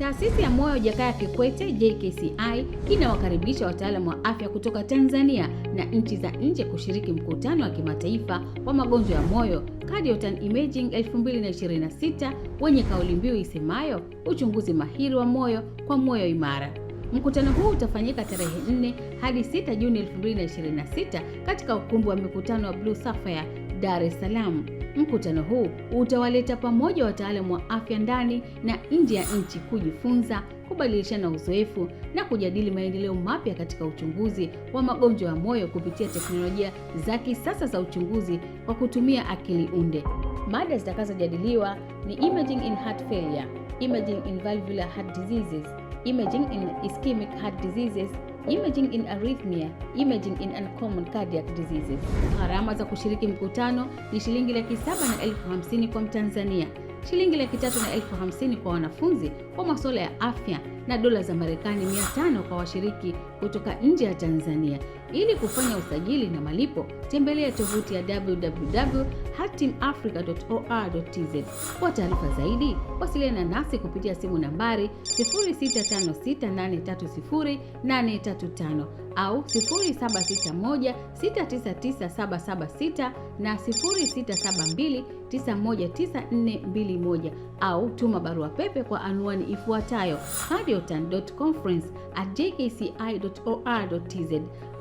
Taasisi ya Moyo Jakaya Kikwete JKCI inawakaribisha wataalamu wa afya kutoka Tanzania na nchi za nje kushiriki mkutano wa kimataifa wa magonjwa ya moyo Cardiac Imaging 2026 wenye kauli mbiu isemayo uchunguzi mahiri wa moyo kwa moyo imara. Mkutano huu utafanyika tarehe 4 hadi 6 Juni 2026 katika ukumbi wa mikutano wa Blue Sapphire, Dar es Salaam. Mkutano huu utawaleta pamoja wataalamu wa afya ndani na nje ya nchi kujifunza, kubadilishana uzoefu na kujadili maendeleo mapya katika uchunguzi wa magonjwa ya moyo kupitia teknolojia za kisasa za uchunguzi kwa kutumia akili unde. Mada zitakazojadiliwa ni imaging in heart failure, imaging in valvular heart diseases, imaging in ischemic heart diseases, imaging in arrhythmia, imaging in uncommon cardiac diseases. Gharama za kushiriki mkutano ni shilingi 750,000 kwa Mtanzania, shilingi 350,000 kwa wanafunzi wa masuala ya afya na dola za Marekani 500 kwa washiriki kutoka nje ya Tanzania. Ili kufanya usajili na malipo, tembelea tovuti ya www.heartteamafrica.or.tz. Kwa taarifa zaidi, wasiliana nasi kupitia simu nambari 0656830835 au 0761699776 na 0672919421 au tuma barua pepe kwa anwani ifuatayo cardiotn.conference@jkci.or.tz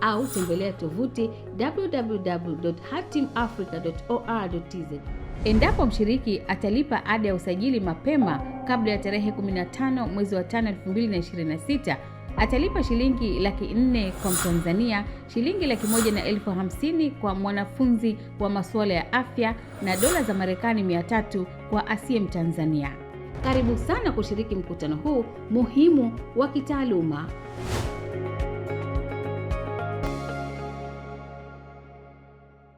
au tembelea tovuti www.heartteamafrica.or.tz. Endapo mshiriki atalipa ada ya usajili mapema kabla ya tarehe 15 mwezi wa 5 2026, atalipa shilingi 400,000 kwa Mtanzania, shilingi 150,000 kwa mwanafunzi wa masuala ya afya na dola za Marekani 300 kwa asiye Mtanzania. Karibu sana kushiriki mkutano huu muhimu wa kitaaluma.